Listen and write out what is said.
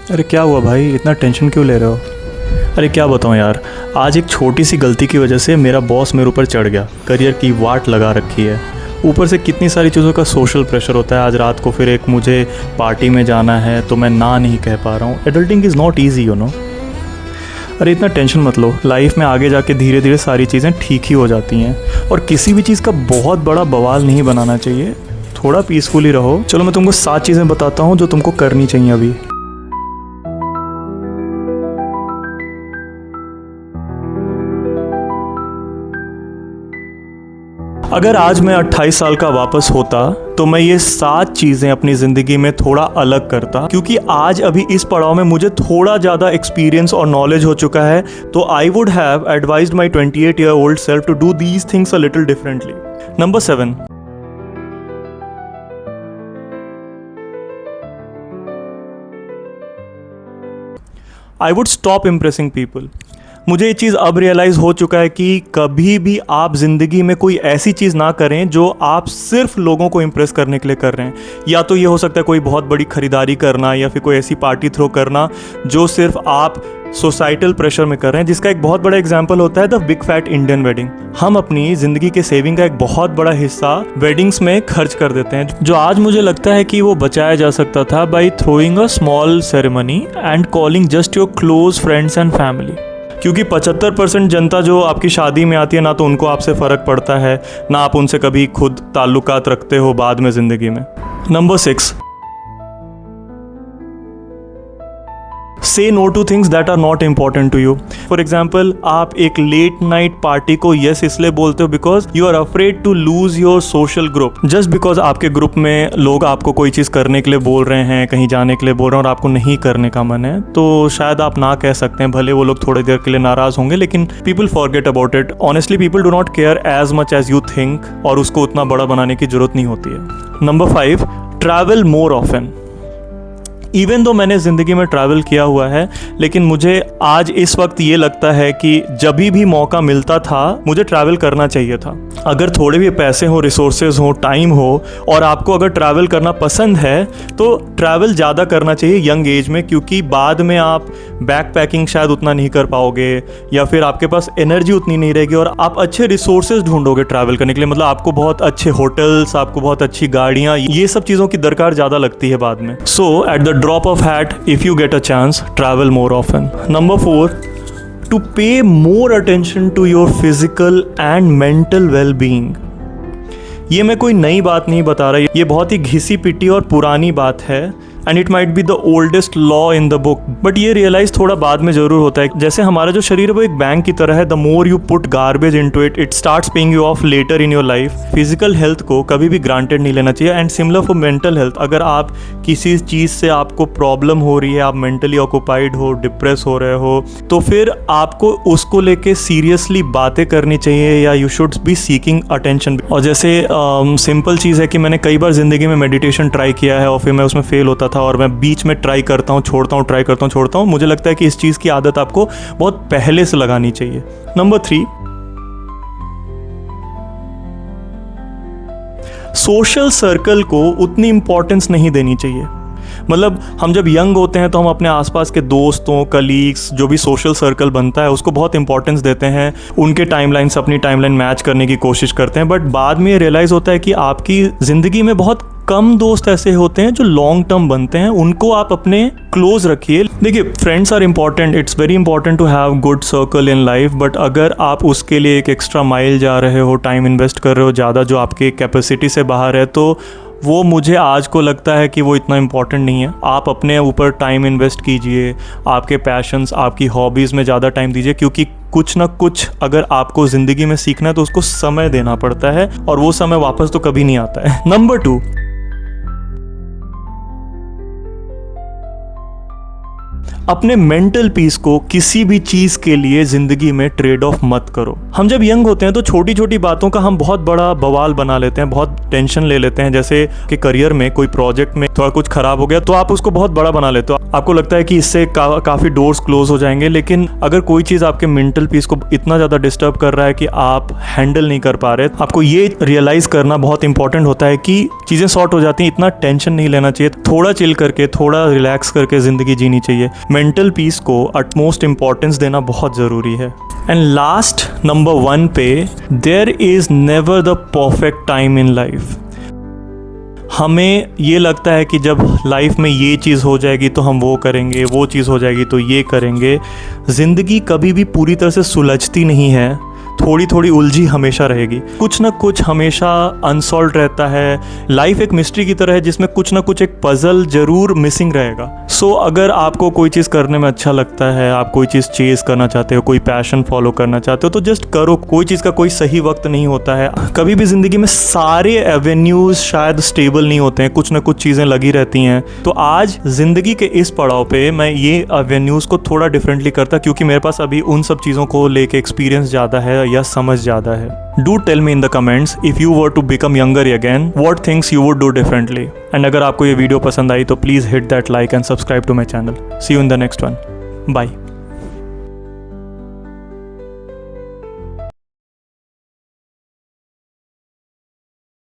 अरे क्या हुआ भाई, इतना टेंशन क्यों ले रहे हो? अरे क्या बताऊँ यार, आज एक छोटी सी गलती की वजह से मेरा बॉस मेरे ऊपर चढ़ गया, करियर की वाट लगा रखी है। ऊपर से कितनी सारी चीज़ों का सोशल प्रेशर होता है। आज रात को फिर एक मुझे पार्टी में जाना है तो मैं ना नहीं कह पा रहा हूँ। Adulting is not easy you know. अरे इतना टेंशन मत लो, लाइफ में आगे जाके धीरे धीरे सारी चीज़ें ठीक ही हो जाती हैं। और किसी भी चीज़ का बहुत बड़ा बवाल नहीं बनाना चाहिए, थोड़ा पीसफुली रहो। चलो मैं तुमको 7 चीज़ें बताता हूँ जो तुमको करनी चाहिए अभी। अगर आज मैं 28 साल का वापस होता तो मैं ये 7 चीज़ें अपनी ज़िंदगी में थोड़ा अलग करता, क्योंकि आज अभी इस पड़ाव में मुझे थोड़ा ज़्यादा एक्सपीरियंस और नॉलेज हो चुका है। तो I would have advised my 28-year-old self to do these things a little differently. Number 7, I would stop impressing people. मुझे ये चीज़ अब रियलाइज़ हो चुका है कि कभी भी आप ज़िंदगी में कोई ऐसी चीज़ ना करें जो आप सिर्फ लोगों को इम्प्रेस करने के लिए कर रहे हैं। या तो ये हो सकता है कोई बहुत बड़ी खरीदारी करना, या फिर कोई ऐसी पार्टी थ्रो करना जो सिर्फ आप सोसाइटल प्रेशर में कर रहे हैं, जिसका एक बहुत बड़ा एग्जाम्पल होता है the big fat Indian wedding. हम अपनी ज़िंदगी के सेविंग का एक बहुत बड़ा हिस्सा वेडिंग्स में खर्च कर देते हैं, जो आज मुझे लगता है कि वो बचाया जा सकता था by throwing a small ceremony and calling just your close friends and family. क्योंकि 75% जनता जो आपकी शादी में आती है, ना तो उनको आपसे फ़र्क पड़ता है, ना आप उनसे कभी खुद ताल्लुकात रखते हो बाद में ज़िंदगी में। Number 6, say no to things that are not important to you. For example, आप एक लेट नाइट पार्टी को यस इसलिए बोलते हो because you are afraid to lose your social group. Just because आपके ग्रुप में लोग आपको कोई चीज़ करने के लिए बोल रहे हैं, कहीं जाने के लिए बोल रहे हैं और आपको नहीं करने का मन है, तो शायद आप ना कह सकते हैं। भले वो लोग थोड़ी देर के लिए नाराज़ होंगे, लेकिन people forget about it. Honestly people do not care as much as you think, और उसको उतना बड़ा बनाने की जरूरत नहीं होती है। Number 5, travel more often. Even though मैंने ज़िंदगी में ट्रैवल किया हुआ है, लेकिन मुझे आज इस वक्त ये लगता है कि जब भी मौका मिलता था मुझे ट्रैवल करना चाहिए था। अगर थोड़े भी पैसे हो, रिसोर्सेज हो, टाइम हो, और आपको अगर ट्रैवल करना पसंद है तो ट्रैवल ज़्यादा करना चाहिए यंग एज में, क्योंकि बाद में आप बैक पैकिंग शायद उतना नहीं कर पाओगे, या फिर आपके पास एनर्जी उतनी नहीं रहेगी और आप अच्छे रिसोर्सेज ढूंढोगे ट्रैवल करने के लिए। मतलब आपको बहुत अच्छे होटल्स, आपको बहुत अच्छी गाड़ियाँ, ये सब चीज़ों की दरकार ज़्यादा लगती है बाद में। So at the drop of hat, if you get a chance, travel more often. Number 4, to pay more attention to your physical and mental well-being. ये मैं कोई नई बात नहीं बता रहा, ये बहुत ही घिसी पिटी और पुरानी बात है, and it might be the oldest law in the book, but ये रियलाइज थोड़ा बाद में जरूर होता है। जैसे हमारा जो शरीर है वो एक बैंक की तरह है, the more you put garbage into it, it starts paying you off later in your life. Physical health को कभी भी ग्रांटेड नहीं लेना चाहिए, and similar for mental health. अगर आप किसी चीज़ से आपको प्रॉब्लम हो रही है, आप मेंटली ऑक्यूपाइड हो, डिप्रेस हो रहे हो, तो फिर आपको उसको लेके सीरियसली बातें करनी चाहिए, या you should be seeking attention. और जैसे सिंपल चीज़ है कि मैंने कई बार ज़िंदगी में मेडिटेशन ट्राई किया है और फिर मैं उसमें फेल होता था, और मैं बीच में ट्राई करता हूँ, छोड़ता हूँ, ट्राई करता हूँ, छोड़ता हूँ। मुझे लगता है कि इस चीज़ की आदत आपको बहुत पहले से लगानी चाहिए। नंबर 3, सोशल सर्कल को उतनी इंपॉर्टेंस नहीं देनी चाहिए। मतलब हम जब यंग होते हैं तो हम अपने आसपास के दोस्तों, कलीग्स, जो भी सोशल सर्कल बनता है उसको बहुत इंपॉर्टेंस देते हैं, उनके टाइमलाइन से अपनी टाइमलाइन मैच करने की कोशिश करते हैं। बट बाद में ये रियलाइज़ होता है कि आपकी ज़िंदगी में बहुत कम दोस्त ऐसे होते हैं जो लॉन्ग टर्म बनते हैं, उनको आप अपने क्लोज रखिए। देखिए, friends are important, it's very important to have good circle in life, but अगर आप उसके लिए एक एक्स्ट्रा माइल जा रहे हो, टाइम इन्वेस्ट कर रहे हो ज़्यादा जो आपके कैपेसिटी से बाहर है, तो वो मुझे आज को लगता है कि वो इतना इम्पॉर्टेंट नहीं है। आप अपने ऊपर टाइम इन्वेस्ट कीजिए, आपके पैशंस, आपकी हॉबीज़ में ज़्यादा टाइम दीजिए, क्योंकि कुछ ना कुछ अगर आपको ज़िंदगी में सीखना है तो उसको समय देना पड़ता है, और वो समय वापस तो कभी नहीं आता है। नंबर 2, अपने मेंटल पीस को किसी भी चीज के लिए जिंदगी में ट्रेड ऑफ मत करो। हम जब यंग होते हैं तो छोटी छोटी बातों का हम बहुत बड़ा बवाल बना लेते हैं, बहुत टेंशन ले लेते हैं। जैसे कि करियर में कोई प्रोजेक्ट में थोड़ा कुछ खराब हो गया तो आप उसको बहुत बड़ा बना लेते हो, आपको लगता है कि इससे काफी डोर्स क्लोज हो जाएंगे। लेकिन अगर कोई चीज आपके मेंटल पीस को इतना ज्यादा डिस्टर्ब कर रहा है कि आप हैंडल नहीं कर पा रहे, आपको ये रियलाइज करना बहुत इंपॉर्टेंट होता है कि चीजें सॉर्ट हो जाती हैं। इतना टेंशन नहीं लेना चाहिए, थोड़ा चिल करके, थोड़ा रिलैक्स करके जिंदगी जीनी चाहिए। मेंटल पीस को अटमोस्ट इंपॉर्टेंस देना बहुत ज़रूरी है। एंड लास्ट नंबर 1 पे, there is never the perfect time in life. हमें ये लगता है कि जब लाइफ में ये चीज़ हो जाएगी तो हम वो करेंगे, वो चीज़ हो जाएगी तो ये करेंगे। ज़िंदगी कभी भी पूरी तरह से सुलझती नहीं है, थोड़ी थोड़ी उलझी हमेशा रहेगी, कुछ ना कुछ हमेशा अनसॉल्व रहता है। लाइफ एक मिस्ट्री की तरह है जिसमें कुछ ना कुछ एक पजल जरूर मिसिंग रहेगा। सो अगर आपको कोई चीज़ करने में अच्छा लगता है, आप कोई चीज़ चेज करना चाहते हो, कोई पैशन फॉलो करना चाहते हो, तो जस्ट करो। कोई चीज़ का कोई सही वक्त नहीं होता है। कभी भी ज़िंदगी में सारे एवेन्यूज़ शायद स्टेबल नहीं होते हैं, कुछ ना कुछ चीज़ें लगी रहती हैं। तो आज ज़िंदगी के इस पड़ाव पे मैं ये एवेन्यूज़ को थोड़ा डिफरेंटली करता, क्योंकि मेरे पास अभी उन सब चीज़ों को लेके एक्सपीरियंस ज़्यादा है या समझ ज़्यादा है। Do tell me in the comments, if you were to become younger again, what things you would do differently. And अगर आपको ये वीडियो पसंद आई तो please hit that like and subscribe to my channel. See you in the next one. Bye.